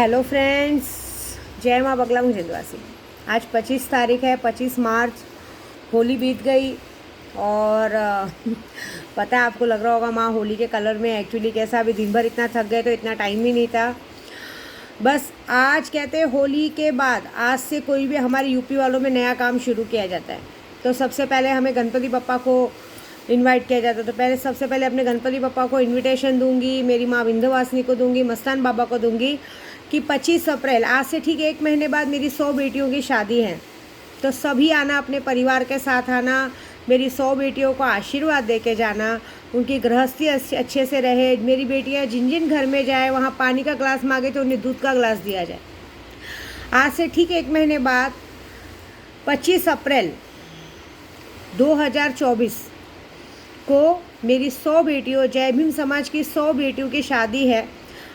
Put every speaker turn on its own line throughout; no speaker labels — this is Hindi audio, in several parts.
हेलो फ्रेंड्स, जय माँ बगला मुझेदवासी। आज 25 तारीख है, 25 मार्च। होली बीत गई और पता है आपको लग रहा होगा माँ होली के कलर में। एक्चुअली कैसा, अभी दिन भर इतना थक गए तो इतना टाइम ही नहीं था। बस आज कहते हैं होली के बाद आज से कोई भी हमारे यूपी वालों में नया काम शुरू किया जाता है। तो सबसे पहले हमें गणपति बप्पा को इनवाइट किया जाता है। तो सबसे पहले अपने गणपति बप्पा को इनविटेशन दूंगी, मेरी माँ विंध्यवासिनी को दूंगी, मस्तान बाबा को दूंगी कि 25 अप्रैल आज से ठीक 1 महीने बाद मेरी 100 बेटियों की शादी है। तो सभी आना, अपने परिवार के साथ आना, मेरी 100 बेटियों को आशीर्वाद दे के जाना, उनकी गृहस्थी अच्छे से रहे। मेरी बेटियां जिन जिन घर में जाए वहाँ पानी का ग्लास मांगे तो उन्हें दूध का ग्लास दिया जाए। आज से ठीक 1 महीने बाद 25 अप्रैल 2024 को मेरी 100 बेटियों, जय भीम समाज की 100 बेटियों की शादी है।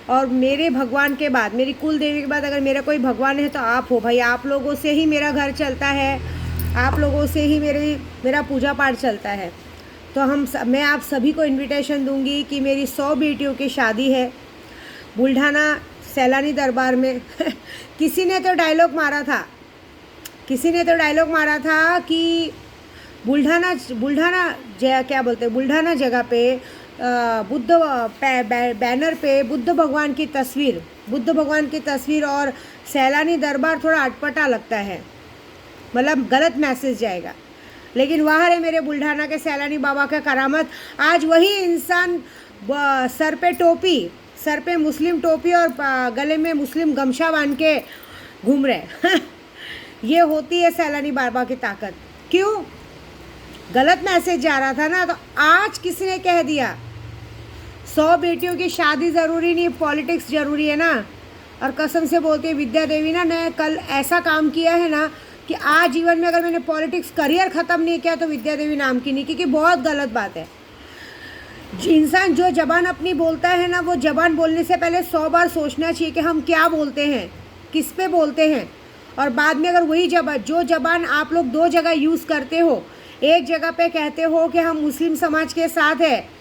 और मेरे भगवान के बाद, मेरी कुल देवी के बाद अगर मेरा कोई भगवान है तो आप हो भाई। आप लोगों से ही मेरा घर चलता है, आप लोगों से ही मेरा पूजा पाठ चलता है। तो मैं आप सभी को इनविटेशन दूंगी कि मेरी 100 बेटियों की शादी है बुल्ढाना सैलानी दरबार में। किसी ने तो डायलॉग मारा था कि बुल्ढाना क्या बोलते हैं, बुल्ढाना जगह पे बैनर पे बुद्ध भगवान की तस्वीर और सैलानी दरबार थोड़ा अटपटा लगता है, मतलब गलत मैसेज जाएगा। लेकिन वहाँ है मेरे बुल्ढाना के सैलानी बाबा का करामत। आज वही इंसान सर पे मुस्लिम टोपी और गले में मुस्लिम गमछा बांध के घूम रहे। ये होती है सैलानी बाबा की ताकत। क्यों? गलत मैसेज जा रहा था ना, तो आज किसी ने कह दिया 100 बेटियों की शादी ज़रूरी नहीं, पॉलिटिक्स ज़रूरी है ना। और कसम से बोलती है विद्या देवी ना, ने कल ऐसा काम किया है ना कि आज जीवन में अगर मैंने पॉलिटिक्स करियर ख़त्म नहीं किया तो विद्या देवी नाम की नहीं, क्योंकि बहुत गलत बात है। इंसान जो ज़बान अपनी बोलता है ना, वो ज़बान बोलने से पहले 100 बार सोचना चाहिए कि हम क्या बोलते हैं, किस पे बोलते हैं। और बाद में अगर वही ज़बान आप लोग 2 जगह यूज़ करते हो, एक जगह पे कहते हो कि हम मुस्लिम समाज के साथ है,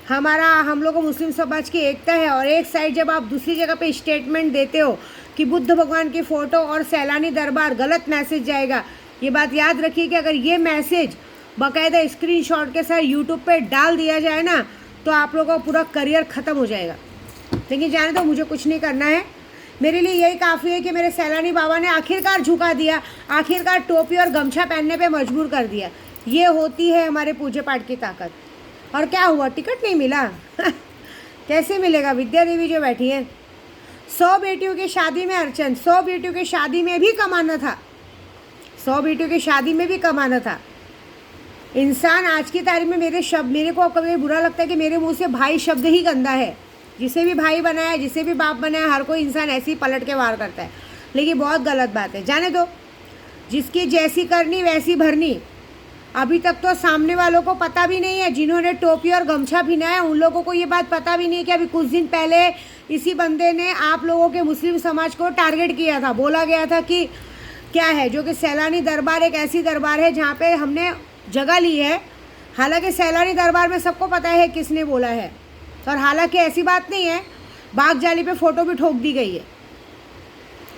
हम लोगों मुस्लिम समाज की एकता है, और एक साइड जब आप दूसरी जगह पे स्टेटमेंट देते हो कि बुद्ध भगवान की फ़ोटो और सैलानी दरबार, गलत मैसेज जाएगा। ये बात याद रखिए कि अगर ये मैसेज बाकायदा स्क्रीनशॉट के साथ यूट्यूब पे डाल दिया जाए ना, तो आप लोगों का पूरा करियर ख़त्म हो जाएगा। लेकिन जाने दो, मुझे कुछ नहीं करना है। मेरे लिए यही काफ़ी है कि मेरे सैलानी बाबा ने आखिरकार झुका दिया, आखिरकार टोपी और गमछा पहनने पे मजबूर कर दिया। ये होती है हमारे पूजा पाठ की ताकत। और क्या हुआ, टिकट नहीं मिला? कैसे मिलेगा? विद्या देवी जो बैठी है, 100 बेटियों की शादी में अर्चन, 100 बेटियों की शादी में भी कमाना था, 100 बेटियों की शादी में भी कमाना था। इंसान आज की तारीख में मेरे को कभी बुरा लगता है कि मेरे मुंह से भाई शब्द ही गंदा है। जिसे भी भाई बनाया, जिसे भी बाप बनाया, हर कोई इंसान ऐसे ही पलट के वार करता है, लेकिन बहुत गलत बात है। जाने दो, जिसकी जैसी करनी वैसी भरनी। अभी तक तो सामने वालों को पता भी नहीं है, जिन्होंने टोपी और गमछा पहना है उन लोगों को ये बात पता भी नहीं है कि अभी कुछ दिन पहले इसी बंदे ने आप लोगों के मुस्लिम समाज को टारगेट किया था। बोला गया था कि क्या है, जो कि सैलानी दरबार एक ऐसी दरबार है जहाँ पे हमने जगह ली है। हालांकि सैलानी दरबार में सबको पता है किसने बोला है, और हालांकि ऐसी बात नहीं है, बाग जाली पे फ़ोटो भी ठोक दी गई है।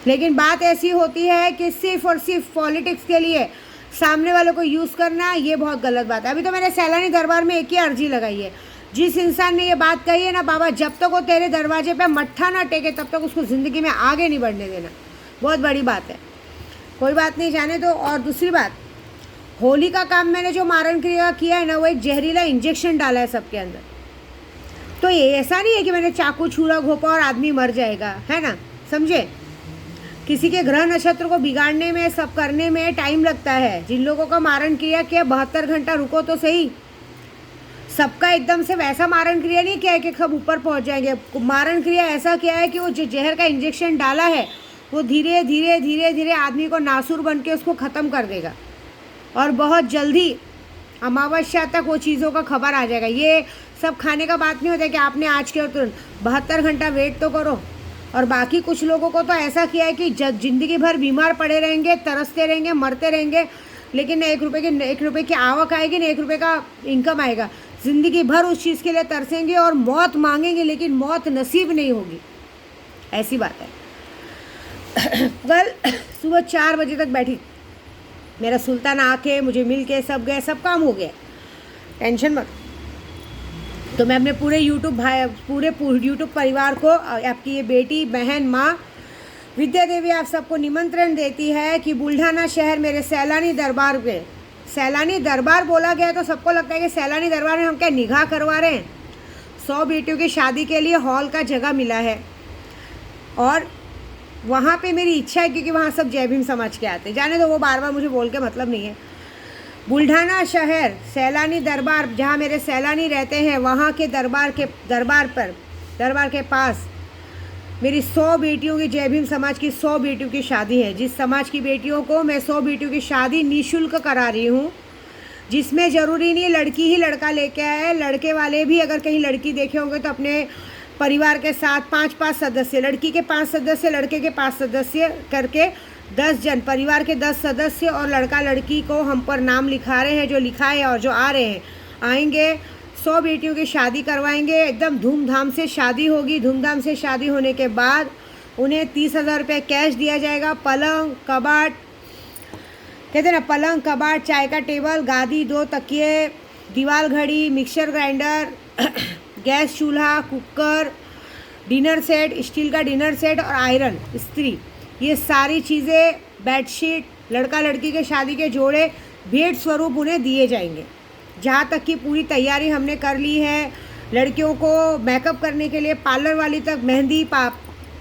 लेकिन बात ऐसी होती है कि सिर्फ और सिर्फ पॉलिटिक्स के लिए सामने वालों को यूज़ करना, ये बहुत गलत बात है। अभी तो मैंने सैलानी दरबार में एक ही अर्जी लगाई है, जिस इंसान ने ये बात कही है ना, बाबा जब तक वो तेरे दरवाजे पे मट्ठा ना टेके तब तक उसको ज़िंदगी में आगे नहीं बढ़ने देना। बहुत बड़ी बात है। कोई बात नहीं, जाने दो। और दूसरी बात, होली का काम मैंने जो मारण क्रिया किया है ना, वो एक जहरीला इंजेक्शन डाला है सबके अंदर। तो ये ऐसा नहीं है कि मैंने चाकू छुरा घोपा और आदमी मर जाएगा, है ना, समझे। किसी के ग्रह नक्षत्र को बिगाड़ने में, सब करने में टाइम लगता है। जिन लोगों का मारण क्रिया किया 72 घंटा रुको तो सही। सबका एकदम से वैसा मारण क्रिया नहीं किया है कि सब ऊपर पहुंच जाएंगे। मारण क्रिया ऐसा किया है कि वो जो जहर का इंजेक्शन डाला है वो धीरे धीरे आदमी को नासूर बन के उसको ख़त्म कर देगा, और बहुत जल्दी अमावस्या तक वो चीज़ों का खबर आ जाएगा। ये सब खाने का बात नहीं होता कि आपने आज किया तुरंत, 72 घंटा वेट तो करो। और बाकी कुछ लोगों को तो ऐसा किया है कि ज़िंदगी भर बीमार पड़े रहेंगे, तरसते रहेंगे, मरते रहेंगे, लेकिन न 1 रुपये की आवक आएगी, न 1 रुपये का इनकम आएगा। ज़िंदगी भर उस चीज़ के लिए तरसेंगे और मौत मांगेंगे, लेकिन मौत नसीब नहीं होगी। ऐसी बात है। कल सुबह 4 बजे तक बैठी, मेरा सुल्तान आके मुझे मिल के सब गए, सब काम हो गया, टेंशन मत। तो मैं अपने पूरे यूट्यूब परिवार को, आपकी ये बेटी, बहन, माँ विद्या देवी आप सबको निमंत्रण देती है कि बुल्ढाना शहर मेरे सैलानी दरबार पे, सैलानी दरबार बोला गया तो सबको लगता है कि सैलानी दरबार में हम क्या निगाह करवा रहे हैं। 100 बेटियों की शादी के लिए हॉल का जगह मिला है और वहाँ पे मेरी इच्छा है, क्योंकि वहाँ सब जय भीम समाज के आते हैं, जाने दो, वो बार बार मुझे बोल के मतलब नहीं है। बुल्ढाना शहर सैलानी दरबार, जहाँ मेरे सैलानी रहते हैं, वहाँ के दरबार के पास मेरी 100 बेटियों की, जय भीम समाज की 100 बेटियों की शादी है, जिस समाज की बेटियों को मैं 100 बेटियों की शादी निःशुल्क करा रही हूँ, जिसमें ज़रूरी नहीं लड़की ही लड़का लेके आए, लड़के वाले भी अगर कहीं लड़की देखे होंगे तो अपने परिवार के साथ 5-5 सदस्य, लड़की के 5 सदस्य, लड़के के 5 सदस्य करके 10 जन, परिवार के 10 सदस्य और लड़का लड़की को हम पर नाम लिखा रहे हैं, जो लिखा है और जो आ रहे हैं आएंगे। 100 बेटियों की शादी करवाएंगे, एकदम धूमधाम से शादी होगी। धूमधाम से शादी होने के बाद उन्हें 30,000 रुपये कैश दिया जाएगा। पलंग, कबाट, कहते हैं ना, पलंग, कबाट, चाय का टेबल, गादी, 2 तकिए, दीवार घड़ी, मिक्सर ग्राइंडर, गैस चूल्हा, कुकर, डिनर सेट, स्टील का डिनर सेट और आयरन इस्त्री, ये सारी चीज़ें, बेडशीट, लड़का लड़की के शादी के जोड़े भेंट स्वरूप उन्हें दिए जाएंगे। जहाँ तक कि पूरी तैयारी हमने कर ली है। लड़कियों को मेकअप करने के लिए पार्लर वाली तक,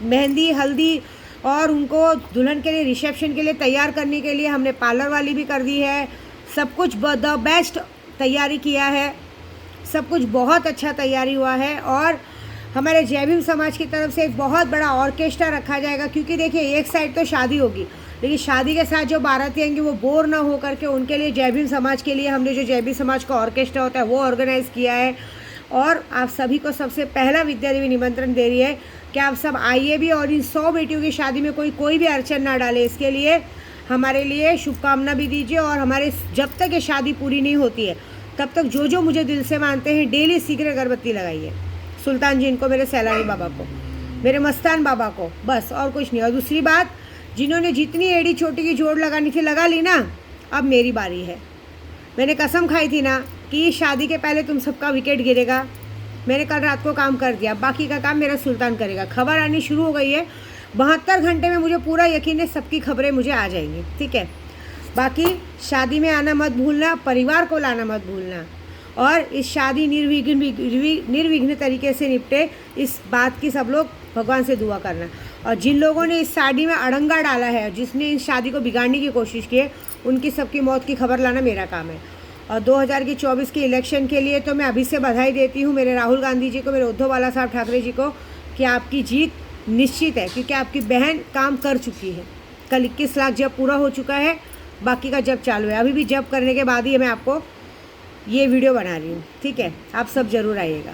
मेहंदी, हल्दी और उनको दुल्हन के लिए, रिसेप्शन के लिए तैयार करने के लिए हमने पार्लर वाली भी कर दी है। सब कुछ द बेस्ट तैयारी किया है, सब कुछ बहुत अच्छा तैयारी हुआ है। और हमारे जय भीम समाज की तरफ से एक बहुत बड़ा ऑर्केस्ट्रा रखा जाएगा, क्योंकि देखिए एक साइड तो शादी होगी, लेकिन शादी के साथ जो बाराती आएंगे वो बोर ना हो करके उनके लिए जय भीम समाज के लिए हमने जो जय भीम समाज का ऑर्केस्ट्रा होता है वो ऑर्गेनाइज़ किया है। और आप सभी को सबसे पहला विद्या देवी निमंत्रण दे रही है कि आप सब आइए भी और इन 100 बेटियों की शादी में कोई भी अड़चन ना डाले। इसके लिए हमारे लिए शुभकामना भी दीजिए। और हमारे जब तक ये शादी पूरी नहीं होती है तब तक जो मुझे दिल से मानते हैं, डेली सीक्रेट अगरबत्ती लगाइए। सुल्तान जी इनको, मेरे सैलानी बाबा को, मेरे मस्तान बाबा को, बस और कुछ नहीं। और दूसरी बात, जिन्होंने जितनी एड़ी चोटी की जोड़ लगानी थी लगा ली ना, अब मेरी बारी है। मैंने कसम खाई थी ना कि शादी के पहले तुम सबका विकेट गिरेगा, मैंने कल रात को काम कर दिया, बाकी का काम मेरा सुल्तान करेगा। खबर आनी शुरू हो गई है, 72 घंटे में मुझे पूरा यकीन है सबकी खबरें मुझे आ जाएंगी, ठीक है। बाकी शादी में आना मत भूलना, परिवार को लाना मत भूलना, और इस शादी निर्विघ्न तरीके से निपटे, इस बात की सब लोग भगवान से दुआ करना। और जिन लोगों ने इस शादी में अड़ंगा डाला है, जिसने इस शादी को बिगाड़ने की कोशिश की है, उनकी सबकी मौत की खबर लाना मेरा काम है। और 2024 के इलेक्शन के लिए तो मैं अभी से बधाई देती हूँ मेरे राहुल गांधी जी को, मेरे उद्धव बाला साहब ठाकरे जी को, कि आपकी जीत निश्चित है, क्योंकि आपकी बहन काम कर चुकी है। कल 21 लाख जब पूरा हो चुका है, बाकी का जब चालू है। अभी भी जब करने के बाद ही मैं आपको ये वीडियो बना रही हूँ, ठीक है। आप सब ज़रूर आइएगा।